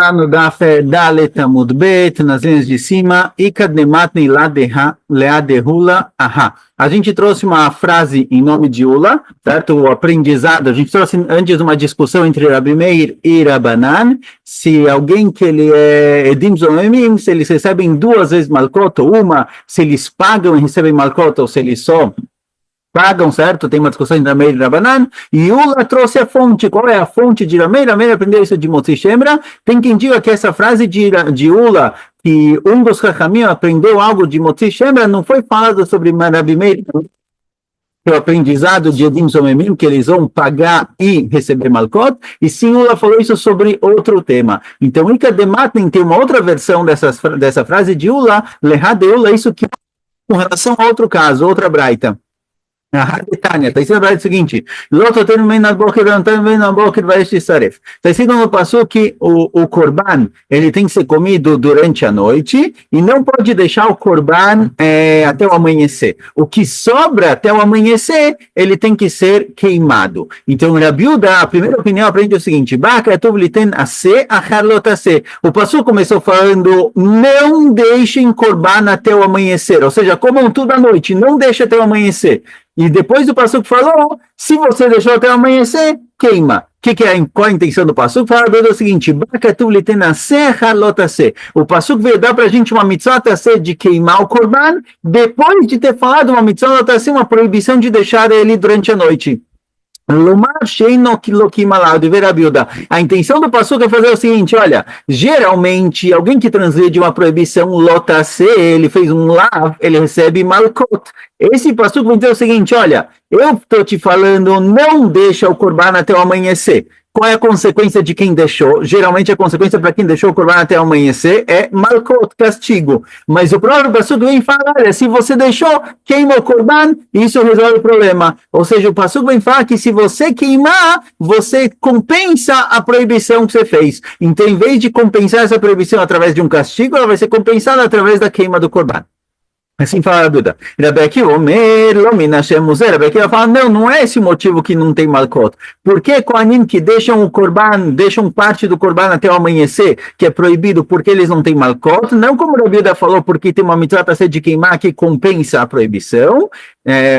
lá no Daf Dalet Amud Bet, nas linhas de cima, Ikad Nematni Leadehula Aha. A gente trouxe uma frase em nome de Ula, certo? O aprendizado. A gente trouxe antes uma discussão entre Rabi Meir e Rabanan, se alguém que ele é Edim Zomemim, se eles recebem duas vezes Malkot, ou uma, se eles pagam e recebem Malkot, ou se eles só pagam, certo? Tem uma discussão entre Rameir e Rabanan, e Ula trouxe a fonte. Qual é a fonte de Rameir? Rameir aprendeu isso de Motzi Shemra. Tem quem diga que essa frase de Ula, que um dos Chachamim aprendeu algo de Motzi Shemra, não foi falado sobre Rabi Meir, o aprendizado de Edim Zomemim, que eles vão pagar e receber Malkot, e sim, Ula falou isso sobre outro tema. Então, Ika Dematnin tem uma outra versão dessa frase de Ula, Lehad de Ula, isso que com relação a outro caso, outra braita. Está escrito no seguinte: está escrito no passo que o korban ele tem que ser comido durante a noite e não pode deixar o korban até o amanhecer. O que sobra até o amanhecer ele tem que ser queimado. Então, Rabi Uda, a primeira opinião aprende o seguinte: o passo começou falando não deixem korban até o amanhecer, ou seja, comam tudo à noite, não deixe até o amanhecer. E depois o Passuco falou, se você deixou até amanhecer, queima. Qual a intenção do Passuco? Fala o seguinte, o Passuco veio dar para a gente uma mitzvah de queimar o korban, depois de ter falado uma mitzvah, uma proibição de deixar ele durante a noite. A intenção do Passuca é fazer o seguinte, olha, geralmente alguém que transgride uma proibição lotase, ele fez um lav, ele recebe malkot. Esse Passuca vai dizer o seguinte, olha, eu estou te falando, não deixa o korban até o amanhecer. Qual é a consequência de quem deixou? Geralmente a consequência para quem deixou o korban até o amanhecer é malkot, castigo. Mas o próprio Passuco vem falar, olha, se você deixou, queima o korban, isso resolve o problema. Ou seja, o Passuco vem falar que se você queimar, você compensa a proibição que você fez. Então, em vez de compensar essa proibição através de um castigo, ela vai ser compensada através da queima do korban. Assim fala a Duda. Rabi Akiva fala, não é esse o motivo que não tem malkot. Por que Kohanim que deixam o korban, deixam parte do korban até o amanhecer, que é proibido porque eles não têm malkot? Não como o Rabi Uda falou, porque tem uma mitzvah de queimar que compensa a proibição.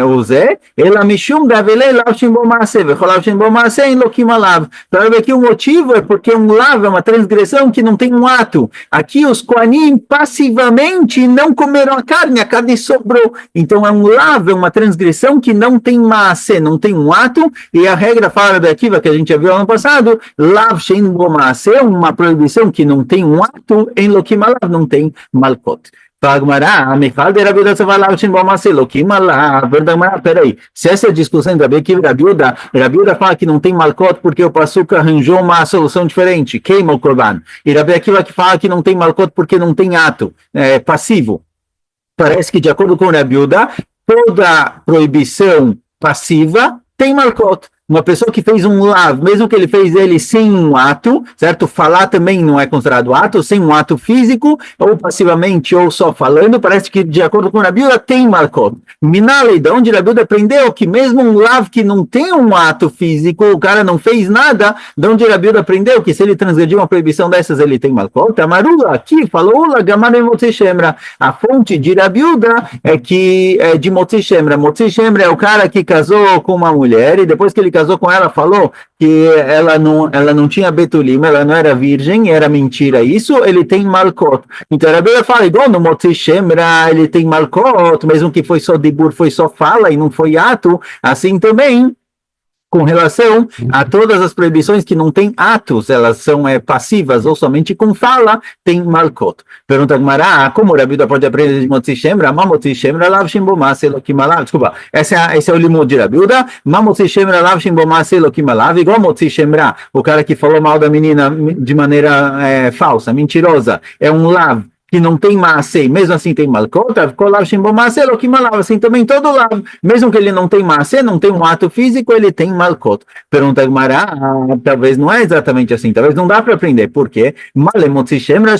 O Zé, ela mishum davelei lavshin bomase, vecholavshin bomase em lokim alav. Então, aqui o motivo é porque um lav é uma transgressão que não tem um ato. Aqui os Kohanim passivamente não comeram a carne sobrou. Então é um lav, é uma transgressão que não tem maase, não tem um ato, e a regra fala daqui, que a gente já viu ano passado, lavshin bomase, uma proibição que não tem um ato, em lokim alav não tem malkot. Peraí, se essa é a discussão da Rabi Uda fala que não tem malkot porque o Passuca arranjou uma solução diferente, queima o korban. E Rabi Akiva que fala que não tem malkot porque não tem ato, passivo. Parece que de acordo com Rabi Uda, toda proibição passiva tem malkot. Uma pessoa que fez um lav, mesmo que ele fez ele sem um ato, certo? Falar também não é considerado ato, sem um ato físico, ou passivamente, ou só falando, parece que de acordo com Rabi Uda tem malkot. Minalei, de onde Rabi Uda aprendeu que mesmo um lav que não tem um ato físico, o cara não fez nada, de onde Rabi Uda aprendeu que se ele transgrediu uma proibição dessas, ele tem malkot. Amarula, aqui, falou, Motzi Shemra. A fonte de Rabi Uda é que é de Motzi Shemra. Motzi Shemra é o cara que casou com uma mulher, e depois que ele casou com ela, falou que ela não tinha betulim, ela não era virgem, era mentira isso, ele tem malkot. Então a Bíblia fala, igual no Motzi Shemra, ele tem malkot, mesmo que foi só dibur, foi só fala e não foi ato, assim também com relação a todas as proibições que não têm atos, elas são passivas ou somente com fala, tem malkot. Pergunta Gmará, como o Rabi Uda pode aprender de Motzi Shemra? Motzi Shemra lavshin bomase lokim alav. Desculpa, esse é o limud de Rabi Uda. Motzi Shemra lavshin bomase lokim alav. Igual Motzi Shemra, o cara que falou mal da menina de maneira falsa, mentirosa, é um lav que não tem maasei, mesmo assim tem malkot, assim também todo lav, mesmo que ele não tem maasei, não tem um ato físico, ele tem malkot. Pergunta Gmará, talvez não é exatamente assim, talvez não dá para aprender, por quê? Motzi Shemra,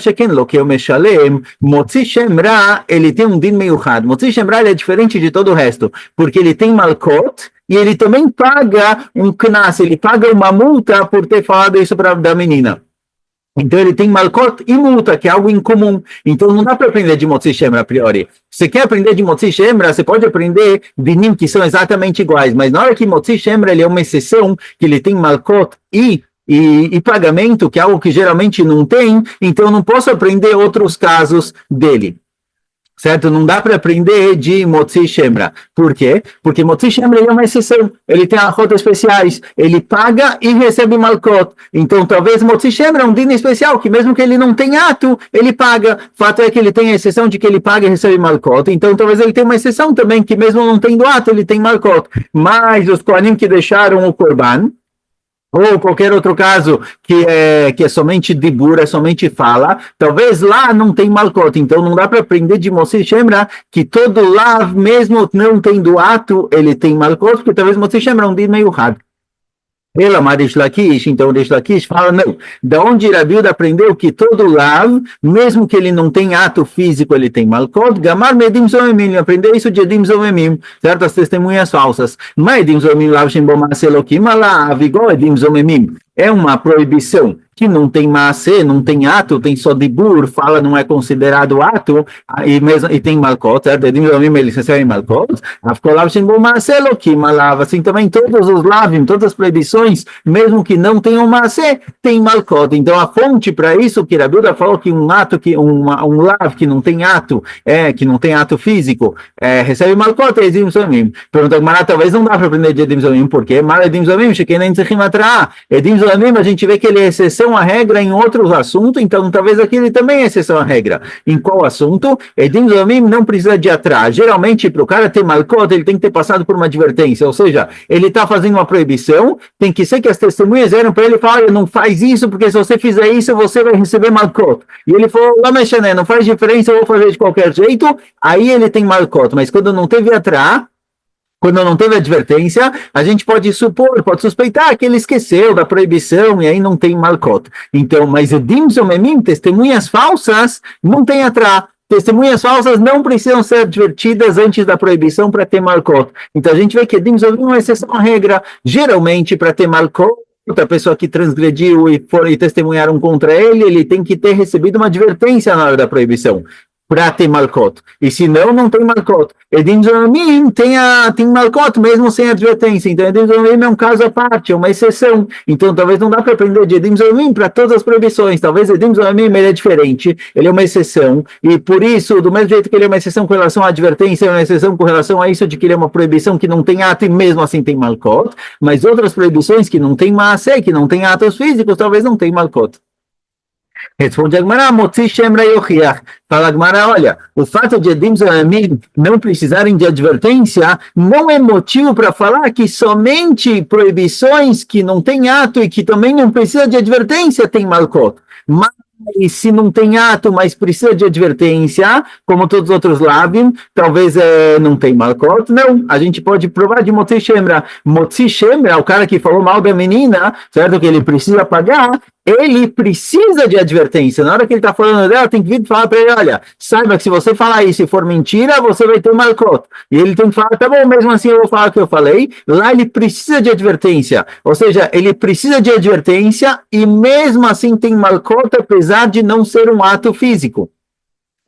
ele tem um din meiuchad, Motzi Shemra ele é diferente de todo o resto, porque ele tem malkot, e ele também paga um knas, ele paga uma multa por ter falado isso da menina. Então ele tem Malkot e multa, que é algo incomum. Então não dá para aprender de Motzi Shemra a priori. Você quer aprender de Motzi Shemra, você pode aprender dinim que são exatamente iguais, mas na hora que Motzi Shemra ele é uma exceção, que ele tem Malkot e pagamento, que é algo que geralmente não tem, então eu não posso aprender outros casos dele. Certo? Não dá para aprender de Motzi Shemra. Por quê? Porque Motzi Shemra é uma exceção. Ele tem rotas especiais. Ele paga e recebe Malkot. Então, talvez Motzi Shemra é um din especial, que mesmo que ele não tenha ato, ele paga. Fato é que ele tem a exceção de que ele paga e recebe Malkot. Então, talvez ele tenha uma exceção também, que mesmo não tendo ato, ele tem Malkot. Mas os Kohanim que deixaram o Korban, ou qualquer outro caso que é somente dibur, é somente fala, talvez lá não tem malcot, então não dá para aprender de Motzi Shemra que todo lá, mesmo não tendo ato, ele tem malcot, porque talvez Motzi Shemra é um dia meio raro. Ela, Marish Lakish, então Rish Lakish fala, não, da onde Rabiuda aprendeu que todo lav, mesmo que ele não tem ato físico, ele tem malkot, gamar medim zomemim, ele aprendeu isso de edim zomemim, certo? As testemunhas falsas. Mas edim zomemim lav shembomas elokim alav, igual edim zomemim, é uma proibição que não tem maaseh, não tem ato, tem só dibur, fala não é considerado ato, e tem malkot, certo? Edim zomemim, eles recebem malkot, afkolav shembomas elokim alav, assim também todos os lavim, todas as proibições, mesmo que não tenham maaseh, tem malkot. Então a fonte para isso que Rabiuda falou que um ato um lav que não tem ato, que não tem ato físico, recebe malkot, é edim zomemim. Pergunta Gemara, talvez não dá para aprender de edim zomemim, porque mal edim zomemim, shekenem tzechim atraah. Edim zomemim, a gente vê que ele é exceção à regra em outros assuntos, então talvez aqui ele também é exceção à regra. Em qual assunto? Edim zomemim não precisa de atrás. Geralmente, para o cara ter malkot, ele tem que ter passado por uma advertência, ou seja, ele está fazendo uma proibição, tem que ser que as testemunhas eram para ele falar, não faz isso, porque se você fizer isso, você vai receber malkot. E ele falou, lá mexendo, não faz diferença, eu vou fazer de qualquer jeito, aí ele tem malkot, mas quando não teve atrás, quando não teve advertência, a gente pode supor, pode suspeitar que ele esqueceu da proibição e aí não tem malkot. Então, mas edim zomemim, testemunhas falsas, não tem atrás. Testemunhas falsas não precisam ser advertidas antes da proibição para ter malkot. Então, a gente vê que edim zomemim é uma exceção à regra. Geralmente, para ter malkot, outra pessoa que transgrediu e testemunharam contra ele, ele tem que ter recebido uma advertência na hora da proibição para ter malkot. E se não, não tem malkot. Edim zomemim tem malkot mesmo sem advertência. Então, edim zomemim é um caso à parte, é uma exceção. Então, talvez não dá para aprender de edim zomemim para todas as proibições. Talvez edim zomemim ele é diferente, ele é uma exceção. E por isso, do mesmo jeito que ele é uma exceção com relação à advertência, é uma exceção com relação a isso de que ele é uma proibição que não tem ato e mesmo assim tem malkot. Mas outras proibições que não tem maaseh, que não tem atos físicos, talvez não tem malkot. Responde a Gemara, Motzi Shemra Yochiach. Fala a Gemara, olha, o fato de edim zomemim não precisarem de advertência não é motivo para falar que somente proibições que não têm ato e que também não precisa de advertência tem malkot. Mas se não tem ato, mas precisa de advertência, como todos os outros lavim, talvez não tem malkot. Não, a gente pode provar de Motzi Shemra. Motzi Shemra, o cara que falou mal da menina, certo? Que ele precisa pagar, ele precisa de advertência. Na hora que ele está falando dela, tem que vir falar para ele, olha, saiba que se você falar isso e for mentira, você vai ter malkot. E ele tem que falar, tá bom, mesmo assim eu vou falar o que eu falei. Lá ele precisa de advertência. Ou seja, ele precisa de advertência e mesmo assim tem malkot, apesar de não ser um ato físico.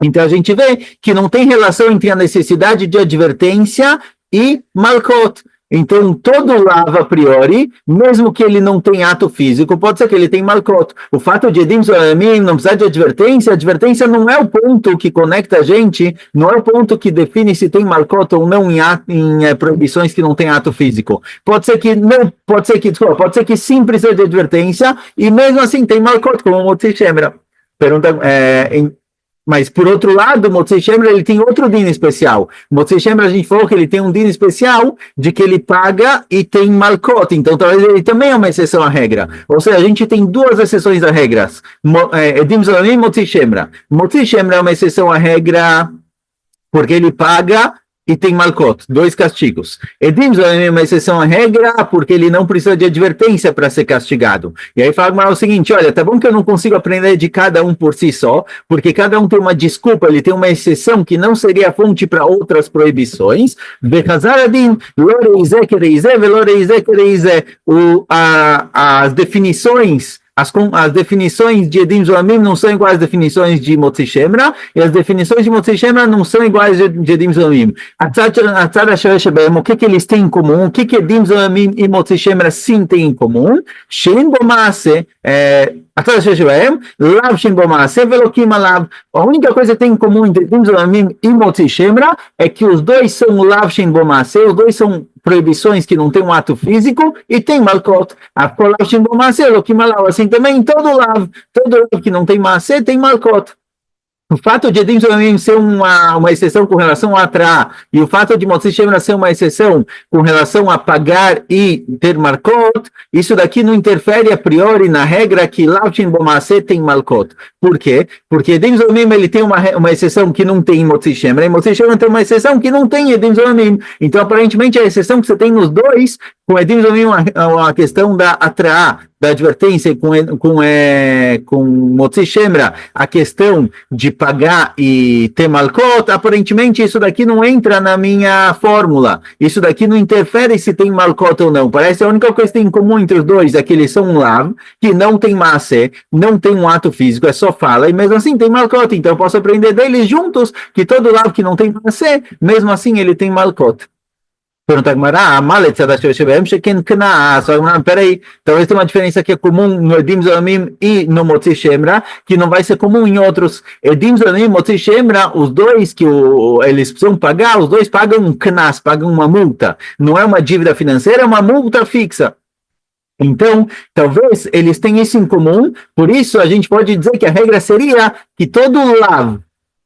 Então a gente vê que não tem relação entre a necessidade de advertência e malkot. Então, todo lava a priori, mesmo que ele não tenha ato físico, pode ser que ele tenha malkot. O fato de edim zomemim não precisar de advertência, a advertência não é o ponto que conecta a gente, não é o ponto que define se tem malkot ou não em proibições que não tem ato físico. Pode ser que não, pode ser que sim precisa de advertência, e mesmo assim tem malkot, como o Motzi Shemra. Pergunta, mas, por outro lado, o Motzi Shemra, ele tem outro din especial. O Motzi Shemra, a gente falou que ele tem um din especial de que ele paga e tem malkot. Então, talvez ele também é uma exceção à regra. Ou seja, a gente tem duas exceções a regras. Edim zomemim e Motzi Shemra. Motzi Shemra é uma exceção à regra porque ele paga e tem malkot, dois castigos. Edim zomemim é uma exceção à regra porque ele não precisa de advertência para ser castigado. E aí fala o seguinte, olha, tá bom que eu não consigo aprender de cada um por si só, porque cada um tem uma desculpa, ele tem uma exceção que não seria fonte para outras proibições. As definições as definições de Edim Zoamim não são iguais às definições de Motzi Shemra, e as definições de Motzi Shemra não são iguais de Edim Zoamim. O que eles têm em comum? O que Edim Zoamim e Motzi Shemra sim têm em comum? Shen Bomase, a única coisa que tem em comum entre Edim Zoamim e Motzi Shemra é que os dois são Lav Shen Bomase, os dois são proibições que não tem um ato físico e tem Malkot. Assim também, todo Lav que não tem Maaseh tem Malkot. O fato de Edim Zoamim ser uma exceção com relação a Tra, e o fato de Motzi Shemra ser uma exceção com relação a pagar e ter Malkot, isso daqui não interfere a priori na regra que Lavshin Bomase tem Malkot. Por quê? Porque Edim Zoamim ele tem uma exceção que não tem em Motzi Shemra, e Motzi Shemra tem uma exceção que não tem em Edim Zoamim. Então, aparentemente, a exceção que você tem nos dois, com Edim Zoamim, a questão da Atra, da advertência, com Motzi Shemra, a questão de pagar e ter Malkot, aparentemente isso daqui não entra na minha fórmula. Isso daqui não interfere se tem Malkot ou não. Parece a única coisa que tem em comum entre os dois é que eles são um Lav, que não tem Maaseh, não tem um ato físico, é só fala, e mesmo assim tem Malkot. Então eu posso aprender deles juntos que todo Lav que não tem Maaseh, mesmo assim ele tem Malkot. Pergunta a Gemara, peraí, talvez tenha uma diferença que é comum no Edim Zoamim e no Motzi Shemra, que não vai ser comum em outros. Edim Zoamim e Motzi Shemra, os dois que eles precisam pagar, os dois pagam um knas, pagam uma multa. Não é uma dívida financeira, é uma multa fixa. Então, talvez eles tenham isso em comum, por isso a gente pode dizer que a regra seria que todo Lav,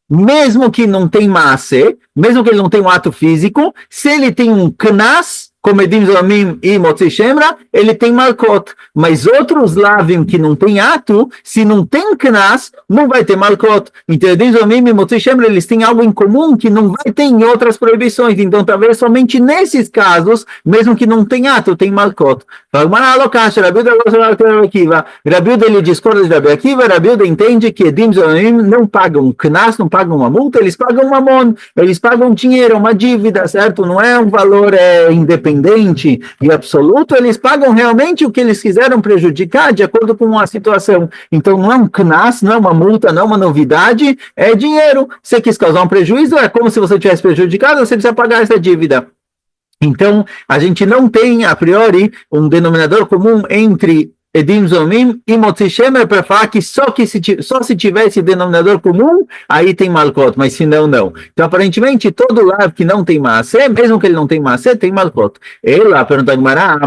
mesmo que não tem Maaseh, mesmo que ele não tenha um ato físico, se ele tem um Knas, como Edim Zoamim e Motzi Shemra, ele tem Malkot. Mas outros Lavim que não tem ato, se não tem Knas, não vai ter Malkot. Então Edim Zoamim e Motzi Shemra, eles têm algo em comum que não vai ter em outras proibições. Então talvez somente nesses casos, mesmo que não tem ato, tem Malkot. Rabiuda ele discorda de Rabi Akiva, Rabiuda entende que Edim Zoamim não pagam Knas, não pagam uma multa, eles pagam mamon, eles pagam dinheiro, uma dívida, certo? Não é um valor independente e absoluto, eles pagam realmente o que eles quiseram prejudicar de acordo com a situação. Então não é um knas, não é uma multa, não é uma novidade, é dinheiro. Você quis causar um prejuízo, é como se você tivesse prejudicado, você precisa pagar essa dívida. Então, a gente não tem, a priori, um denominador comum entre Edim Zoamim e Motzi Shemra para falar que só se tivesse denominador comum, aí tem Malkot, mas se não, não. Então, aparentemente, todo Lav que não tem Maaseh, mesmo que ele não tem Maaseh, tem Malkot. Ela pergunta a Gemara,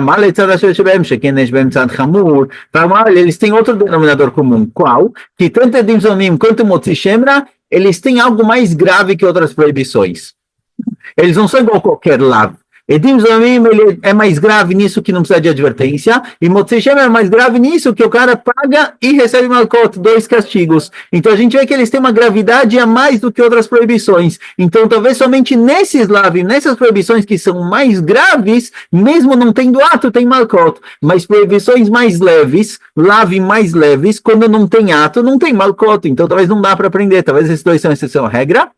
eles têm outro denominador comum. Qual? Que tanto Edim Zoamim quanto Motzi Shemra, eles têm algo mais grave que outras proibições. Eles não são igual qualquer Lav. Edim Zoamim, ele é mais grave nisso que não precisa de advertência, e Motzi Shemra é mais grave nisso que o cara paga e recebe Malkot, 2 castigos. Então a gente vê que eles têm uma gravidade a mais do que outras proibições. Então talvez somente nesses Lavim, nessas proibições que são mais graves, mesmo não tendo ato, tem Malkot. Mas proibições mais leves, Lavim mais leves, quando não tem ato, não tem Malkot. Então talvez não dá para aprender, talvez esses dois são exceção à regra.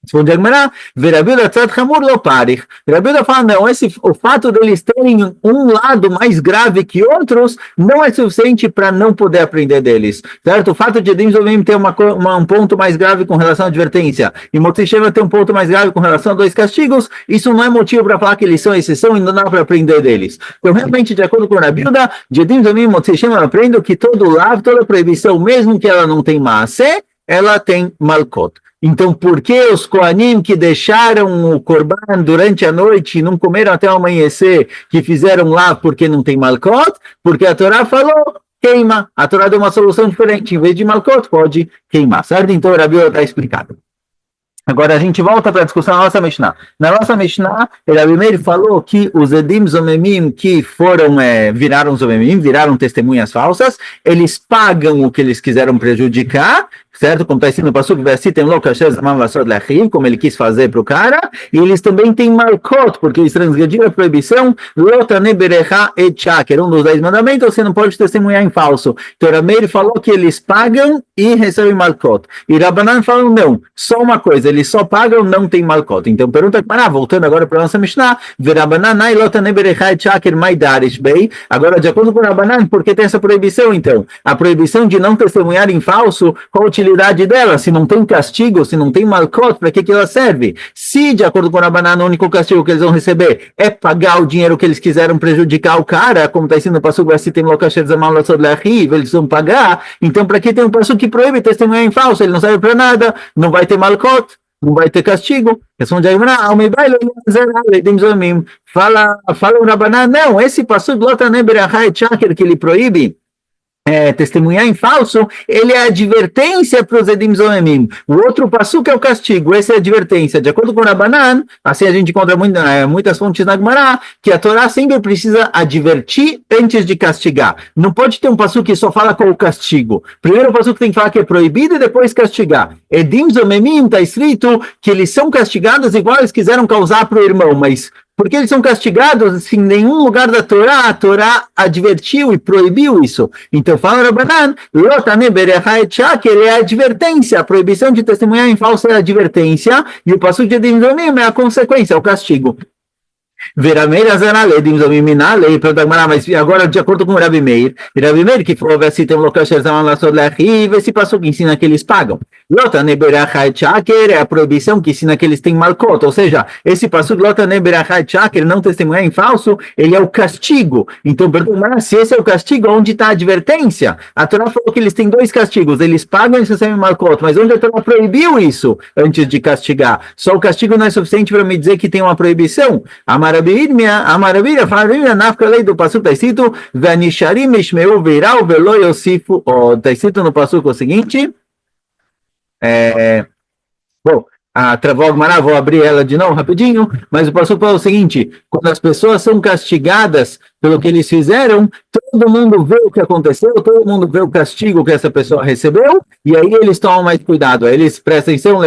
Responde a Gemara, Rabiuda tzad chamur lo parich. Rabiuda fala, não, o fato deles terem um lado mais grave que outros não é suficiente para não poder aprender deles, certo? O fato de Edim Zoamim ter um ponto mais grave com relação à advertência e Motzi Shemra ter um ponto mais grave com relação a 2 castigos, isso não é motivo para falar que eles são exceção e não dá para aprender deles. Então, realmente, de acordo com a Rabiuda, de Edim Zoamim e Motzi Shemra, eu aprendo que todo lado, toda proibição, mesmo que ela não tem Maaseh, ela tem Malkot. Então, por que os Kohanim que deixaram o Corban durante a noite e não comeram até o amanhecer, que fizeram lá porque não tem Malkot? Porque a Torá falou, queima. A Torá deu uma solução diferente. Em vez de Malkot, pode queimar, certo? Então, o Rabi está explicado. Agora a gente volta para a discussão da nossa Mishnah. Na nossa Mishnah, o Rabi Meir falou que os Edim Zomemim que viraram Zomemim, viraram testemunhas falsas, eles pagam o que eles quiseram prejudicar, certo? Como está escrito no Pasuk, como ele quis fazer para o cara, e eles também têm malkot, porque eles transgrediram a proibição, um dos 10 mandamentos, você não pode testemunhar em falso. Então, Rameir falou que eles pagam e recebem malkot. E Rabanan falou, não, só uma coisa, eles só pagam, não tem malkot. Então, pergunta para voltando agora para a nossa Mishnah, agora, de acordo com Rabanan, por que tem essa proibição, então? A proibição de não testemunhar em falso, qual a utilidade dela? Se não tem castigo, se não tem malkot, para que ela serve? Se, de acordo com o Rabanan, o único castigo que eles vão receber é pagar o dinheiro que eles quiseram prejudicar o cara, como está escrito no Pasuk, eles vão pagar, então para que tem um Pasuk que proíbe testemunhar em falso? Ele não serve para nada, não vai ter malkot, não vai ter castigo. Responde a Gemara, fala o Rabanan, não, esse Pasuk que ele proíbe testemunhar em falso, ele é advertência para os Edim Zoemim. O outro passo que é o castigo, essa é a advertência. De acordo com o Rabanan, assim a gente encontra muitas fontes na Gemara, que a Torá sempre precisa advertir antes de castigar. Não pode ter um passo que só fala com o castigo. Primeiro o passo que tem que falar que é proibido e depois castigar. Edim Zoemim está escrito que eles são castigados igual eles quiseram causar para o irmão, mas porque eles são castigados, assim, em nenhum lugar da Torá, a Torá advertiu e proibiu isso. Então, fala Rabanan, que ele é a advertência, a proibição de testemunhar em falso é a advertência, e o passo de Edim Zomim é a consequência, é o castigo. Mas agora, de acordo com o Rabi Meir, que falou esse passo que ensina que eles pagam. É a proibição que ensina que eles têm malkot, ou seja, esse passo não testemunhar em falso, ele é o castigo. Então, pergunta, se esse é o castigo, onde está a advertência? A Torá falou que eles têm dois castigos, eles pagam e eles recebem malkot, mas onde a Torá proibiu isso antes de castigar? Só o castigo não é suficiente para me dizer que tem uma proibição. A maravilha, nafka lei do passuco está escrito, Vanisharim ishmeu viral velo yosifu, está escrito no passuco o seguinte, bom, travou a Gemara, vou abrir ela de novo rapidinho, mas o passuco fala o seguinte, quando as pessoas são castigadas pelo que eles fizeram, todo mundo vê o que aconteceu, todo mundo vê o castigo que essa pessoa recebeu, e aí eles tomam mais cuidado, aí eles prestam atenção,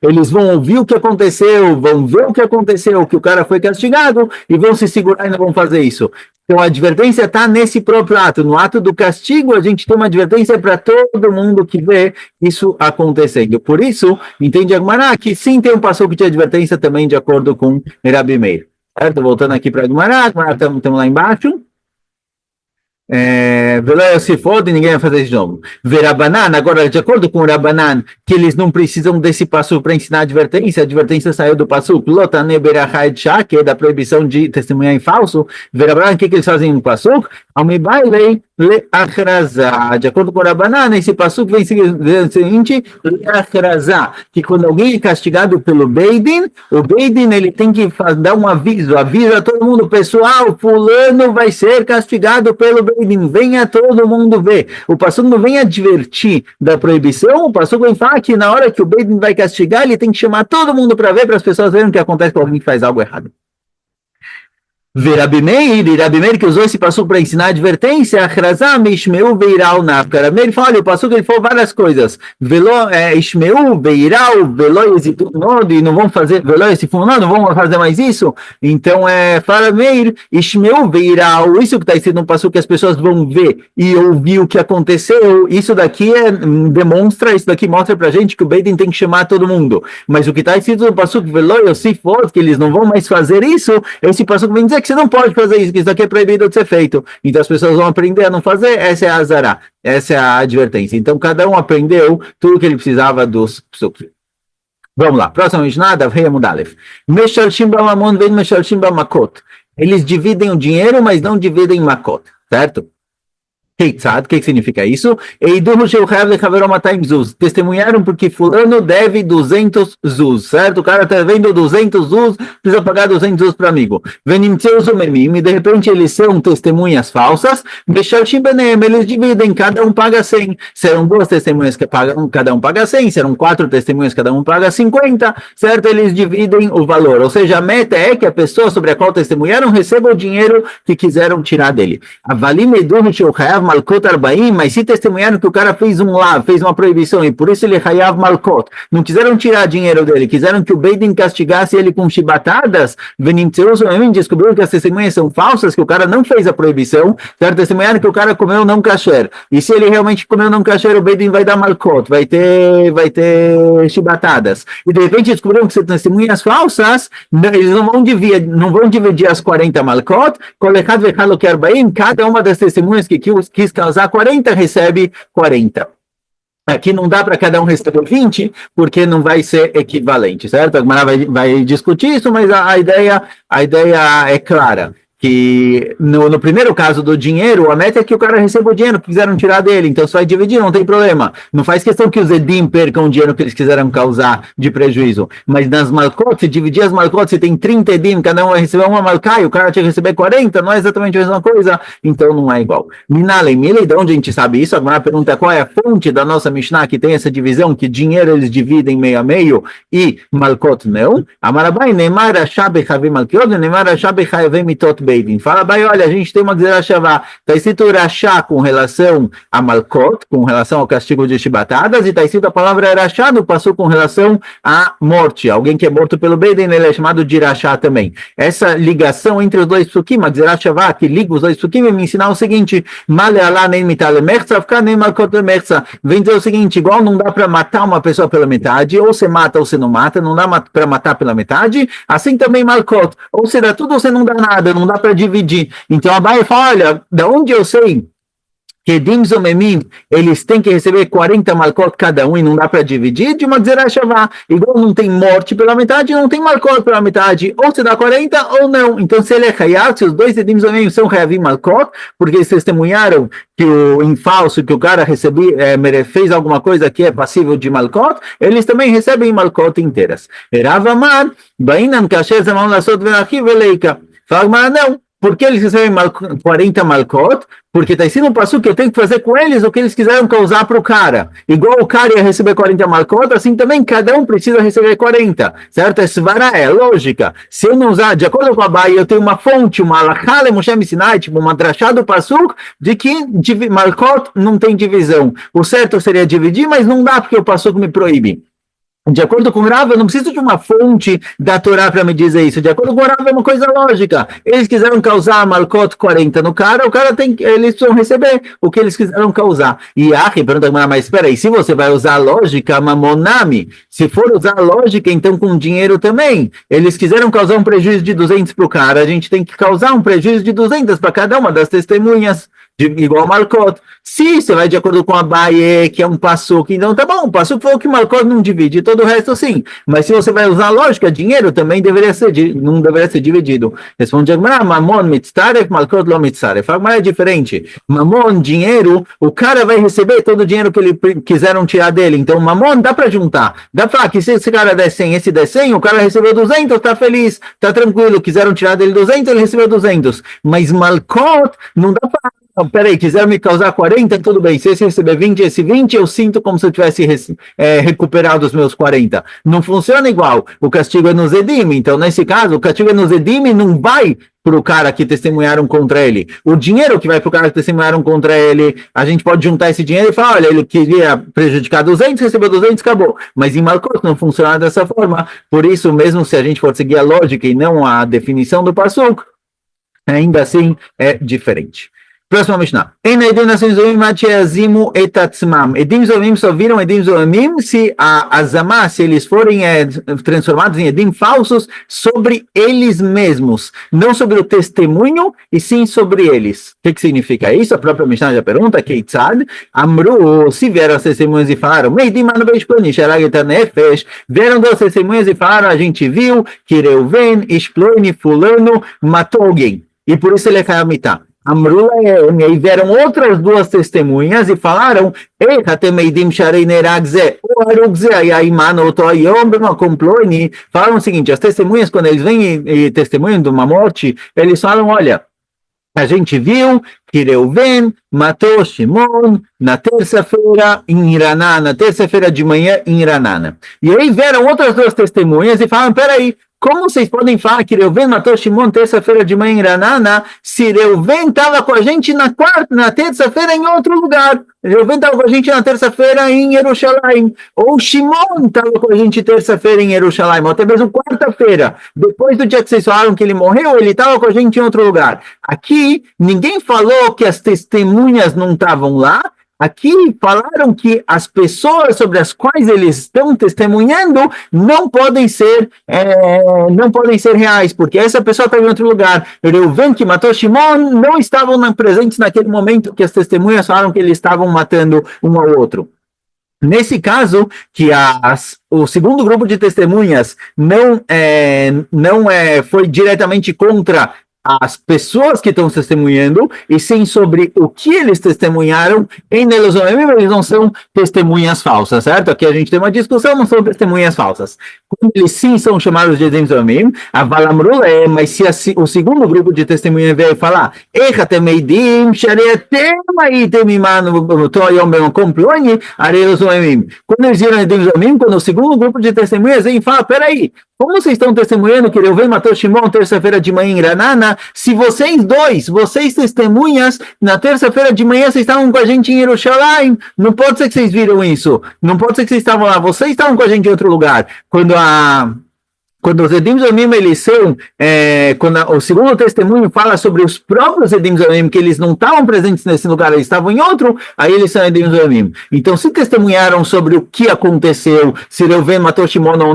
eles vão ouvir o que aconteceu, vão ver o que aconteceu, que o cara foi castigado, e vão se segurar e não vão fazer isso. Então a advertência está nesse próprio ato, no ato do castigo a gente tem uma advertência para todo mundo que vê isso acontecendo. Por isso, entende a Gemara que sim tem um passuco de advertência também de acordo com Rabi Meir. Certo? Voltando aqui para a Gemara, estamos lá embaixo. Se fode, ninguém vai fazer isso de novo. Verabanan, agora, de acordo com o Rabanan, que eles não precisam desse passo para ensinar a advertência saiu do passo, que é da proibição de testemunhar em falso. Verabanan, o que eles fazem no passo? De acordo com o Rabanan, esse passo vem o seguinte, que quando alguém é castigado pelo Beidin, o Beidin ele tem que dar um aviso, avisa a todo mundo, pessoal, fulano vai ser castigado pelo Beidin, venha todo mundo ver. O passuco não vem advertir da proibição, o passuco vem falar que na hora que o Beidin vai castigar, ele tem que chamar todo mundo para ver, para as pessoas verem o que acontece com alguém que faz algo errado. Rabi Meir que usou esse passuco para ensinar a advertência, Rabi fala, olha, o passuco ele falou várias coisas, e não vão fazer, não vão fazer mais isso, então fala Meir, isso que está escrito no passuco que as pessoas vão ver e ouvir o que aconteceu, isso daqui isso daqui mostra pra gente que o Beidin tem que chamar todo mundo, mas o que está escrito no passuco, que eles não vão mais fazer isso, esse passuco vem dizer que você não pode fazer isso, que isso aqui é proibido de ser feito. Então as pessoas vão aprender a não fazer, essa é a azará, essa é a advertência. Então cada um aprendeu tudo o que ele precisava dos psukim. Vamos lá, próxima Mishnah, Davhei Amudalef. Meshalshim b'mamon vem meshalshim b'makot. Eles dividem o dinheiro, mas não dividem makot, certo? O que significa isso? Testemunharam porque fulano deve 200 zuz, certo? O cara está devendo 200 zuz, precisa pagar 200 zuz para amigo. E de repente eles são testemunhas falsas, eles dividem, cada um paga 100. Serão duas testemunhas que pagam, cada um paga 100, serão 4 testemunhas, cada um paga 50, certo? Eles dividem o valor, ou seja, a meta é que a pessoa sobre a qual testemunharam receba o dinheiro que quiseram tirar dele. Avalim eduhu sheuchayav malkot arbaim, mas se testemunharam que o cara fez fez uma proibição e por isso ele hayav malkot, não quiseram tirar dinheiro dele, quiseram que o Beidin castigasse ele com chibatadas, descobriram que as testemunhas são falsas, que o cara não fez a proibição, certo? Testemunharam que o cara comeu não kasher, e se ele realmente comeu não kasher, o Beidin vai dar malkot, vai ter chibatadas, e de repente descobriram que são testemunhas falsas, eles não vão dividir as 40 malkot, cada uma das testemunhas que quis causar 40 recebe 40. Aqui não dá para cada um receber 20, porque não vai ser equivalente, certo? A Gemara vai discutir isso, mas a ideia é clara. Que no primeiro caso do dinheiro, a meta é que o cara receba o dinheiro que quiseram tirar dele, então só vai dividir, não tem problema. Não faz questão que os Edim percam o dinheiro que eles quiseram causar de prejuízo. Mas nas Malkot, se dividir as Malkot, se tem 30 Edim, cada um vai receber uma Malkai, o cara tinha que receber 40, não é exatamente a mesma coisa, então não é igual. Minalei, de onde a gente sabe isso? Agora a pergunta é qual é a fonte da nossa Mishnah que tem essa divisão, que dinheiro eles dividem meio a meio e Malkot não? Amarabai, Neymar Ashabe Chavim Malkiot, Neymar Ashabe Chavim Mitot Beidin. Fala, olha, a gente tem uma Gzerah Shavá, está escrito Rashá com relação a Malkot, com relação ao castigo de chibatadas, e está escrito a palavra Rashá no passou com relação à morte. Alguém que é morto pelo Beidin, ele é chamado de Rashá também. Essa ligação entre os dois psukim, a Gzerah Shavá, que liga os dois psukim, vai me ensinar o seguinte: Male alá nem mitale merza, ficar nem Malkot merza. Vem dizer o seguinte: igual não dá para matar uma pessoa pela metade, ou você mata ou você não mata, não dá para matar pela metade, assim também Malkot, ou você dá tudo ou você não dá nada, não dá para dividir. Então a Abai fala, olha, da onde eu sei que Edim Zomemim, eles têm que receber 40 malkot cada um e não dá para dividir, de uma Gzerah Shavá. Igual não tem morte pela metade, não tem malkot pela metade, ou você dá 40 ou não. Então se ele é Hayav, se os dois Edim Zomemim são Hayavim malkot, porque eles testemunharam que em falso, que o cara fez alguma coisa que é passível de malkot, eles também recebem malkot inteiras. Rav Amar, Bainan Kasher Zaman Lasot Verachi Veleika. Fala, mas não. Por que eles recebem 40 malkot? Porque está escrito no passo que eu tenho que fazer com eles o que eles quiseram causar para o cara. Igual o cara ia receber 40 malkot, assim também cada um precisa receber 40. Certo? É svara, é lógica. Se eu não usar, de acordo com a Bahia, eu tenho uma fonte, uma alachá Moshe Sinai, tipo uma drachá do passuk, de que malkot não tem divisão. O certo seria dividir, mas não dá porque o passuk me proíbe. De acordo com o Rav, eu não preciso de uma fonte da Torá para me dizer isso. De acordo com o Rav, é uma coisa lógica. Eles quiseram causar malkot 40 no cara, eles precisam receber o que eles quiseram causar. E Ahi pergunta, mas espera aí, se você vai usar a lógica, mamonami, se for usar a lógica, então com dinheiro também. Eles quiseram causar um prejuízo de 200 para o cara, a gente tem que causar um prejuízo de 200 para cada uma das testemunhas. Igual Malkot. Se você vai de acordo com a Baie, que é um passuk, então tá bom, o passuk foi o que Malkot não divide, todo o resto sim. Mas se você vai usar a lógica, dinheiro também não deveria ser dividido. Responde Agmará, Mamon mitzaref, Malkot lo mitzaref. Agmará é diferente. Mamon, dinheiro, o cara vai receber todo o dinheiro que ele quiseram tirar dele. Então Mamon dá para juntar. Dá para falar que se esse cara der 100, esse der 100, o cara recebeu 200, tá feliz, tá tranquilo. Quiseram tirar dele 200, ele recebeu 200. Mas Malkot, não dá para... Não, peraí, quiseram me causar 40, tudo bem. Se esse receber 20, esse 20, eu sinto como se eu tivesse recuperado os meus 40. Não funciona igual. O castigo é no Zedim. Então, nesse caso, o castigo é no Zedim e não vai para o cara que testemunharam contra ele. O dinheiro que vai para o cara que testemunharam contra ele, a gente pode juntar esse dinheiro e falar, olha, ele queria prejudicar 200, recebeu 200, acabou. Mas em Malkot não funciona dessa forma. Por isso, mesmo se a gente for seguir a lógica e não a definição do passuk, ainda assim é diferente. Próxima Mishnah. Edim Zomim só viram Edim Zomim se a Azamá, se eles forem transformados em Edim falsos sobre eles mesmos, não sobre o testemunho, e sim sobre eles. O que significa isso? A própria Mishnah já pergunta, Keitzad, Amru, se vieram as testemunhas e falaram, vieram duas testemunhas e falaram, a gente viu que Reuven, Ishploni, fulano, matou alguém, e por isso ele é Kayamitá. Amru, e aí vieram outras duas testemunhas e falaram, falaram o seguinte, as testemunhas, quando eles vêm e testemunham de uma morte, eles falam, olha, a gente viu que Reuven matou Shimon na terça-feira em Iraná, na terça-feira de manhã em Iranana. E aí vieram outras duas testemunhas e falaram, peraí, como vocês podem falar que Reuven matou Shimon terça-feira de manhã em Ranana, se Reuven estava com a gente na terça-feira em outro lugar? Reuven estava com a gente na terça-feira em Jerusalém, ou Shimon estava com a gente terça-feira em Jerusalém, ou até mesmo quarta-feira, depois do dia que vocês falaram que ele morreu, ele estava com a gente em outro lugar. Aqui, ninguém falou que as testemunhas não estavam lá. Aqui falaram que as pessoas sobre as quais eles estão testemunhando não podem ser reais, porque essa pessoa está em outro lugar. Reuven, que matou Shimon, não estavam presentes naquele momento que as testemunhas falaram que eles estavam matando um ao outro. Nesse caso, que o segundo grupo de testemunhas não foi diretamente contra as pessoas que estão testemunhando, e sim sobre o que eles testemunharam, em Nelozomim, eles não são testemunhas falsas, certo? Aqui a gente tem uma discussão, não são testemunhas falsas. Quando eles sim são chamados de Edim Zomim, a Valamrula mas se o segundo grupo de testemunhas veio falar, quando eles viram Edim Zomim, quando o segundo grupo de testemunhas vem e fala, peraí, como vocês estão testemunhando que Reuven matou Shimon terça-feira de manhã em Ranana, se vocês testemunhas, na terça-feira de manhã vocês estavam com a gente em Jerusalém, não pode ser que vocês viram isso, não pode ser que vocês estavam lá, vocês estavam com a gente em outro lugar. Quando os Edim Zomim, eles são, quando o segundo testemunho fala sobre os próprios Edim Zomim, que eles não estavam presentes nesse lugar, eles estavam em outro, aí eles são Edim Zomim. Então, se testemunharam sobre o que aconteceu, se Reuven matou Shimon ou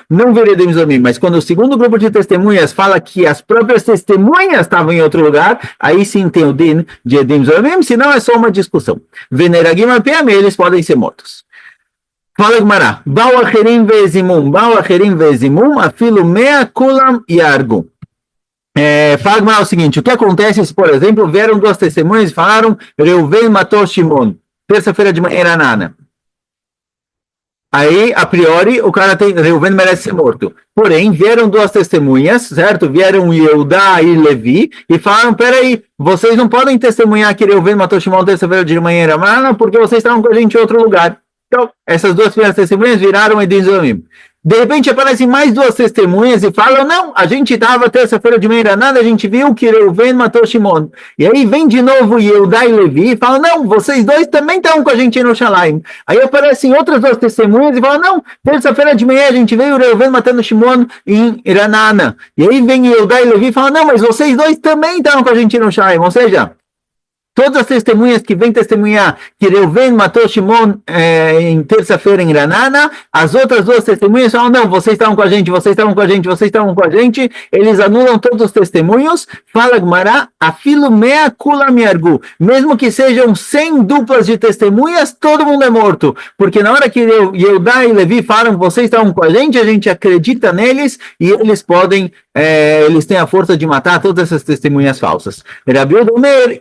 não viram Edim Zomim. Mas quando o segundo grupo de testemunhas fala que as próprias testemunhas estavam em outro lugar, aí sim tem o din de Edim Zomim, senão é só uma discussão. Veneragim al-Piam, eles podem ser mortos. Fala Gemara, Bau acherim ve'ezimum, afilo mea kulam yargu. Fala Gemara o seguinte, o que acontece se, por exemplo, vieram duas testemunhas e falaram, Reuven matou Shimon, terça-feira de manhã era Nana. Aí, a priori, o cara Reuven merece ser morto. Porém, vieram duas testemunhas, certo? Vieram Yehudá e Levi e falaram, peraí, vocês não podem testemunhar que Reuven matou Shimon terça-feira de manhã era Nana porque vocês estavam com a gente em outro lugar. Então, essas duas primeiras testemunhas viraram Edim Zomim. De repente aparecem mais duas testemunhas e falam, não, a gente estava terça-feira de manhã nada, a gente viu que Reuven matou Shimon. E aí vem de novo Yehudá e Levi e falam, não, vocês dois também estavam com a gente em Jerusalém. Aí aparecem outras duas testemunhas e falam, não, terça-feira de manhã a gente veio Reuven matando Shimon em Ranana. E aí vem Yehudá e Levi e falam, não, mas vocês dois também estavam com a gente em Jerusalém. Ou seja, todas as testemunhas que vêm testemunhar que Reuven matou Shimon em terça-feira em Ranana, as outras duas testemunhas falam, não, vocês estavam com a gente, eles anulam todos os testemunhos, fala Gemara, afilo mea kulam yargu, mesmo que sejam 100 duplas de testemunhas, todo mundo é morto, porque na hora que Yehudá e Levi falam, vocês estavam com a gente acredita neles, e eles podem, eles têm a força de matar todas essas testemunhas falsas. Rabi Omer,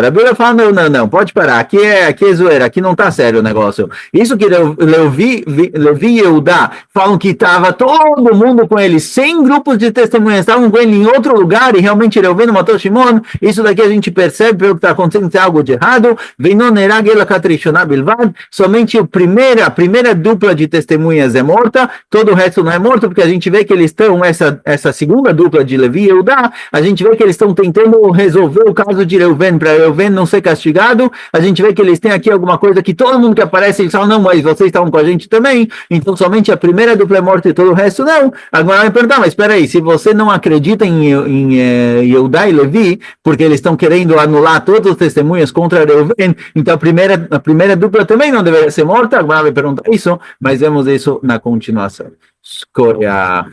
Rabi Omer fala, não, pode parar, aqui é zoeira, aqui não tá sério o negócio. Isso que Levi e Yehudá falam que estava todo mundo com ele, 100 grupos de testemunhas estavam com ele em outro lugar, e realmente Reuven matou Shimon, isso daqui a gente percebe pelo que está acontecendo, tem algo de errado, somente a primeira dupla de testemunhas é morta, todo o resto não é morto, porque a gente vê que eles estão, essa segunda dupla de Levi e Yehudá, a gente vê que eles estão tentando resolver o caso de Reuven, para Reuven não ser castigado, a gente vê que eles têm aqui alguma coisa que todo mundo que aparece, eles falam, não, mas vocês estavam com a gente também, então somente a primeira dupla é morta e todo o resto não. Agora vai perguntar, mas espera aí, se você não acredita em Yehudá e Levi, porque eles estão querendo anular todos os testemunhos contra Reuven, então a primeira dupla também não deveria ser morta. Agora vai perguntar isso, mas vemos isso na continuação. Escolha.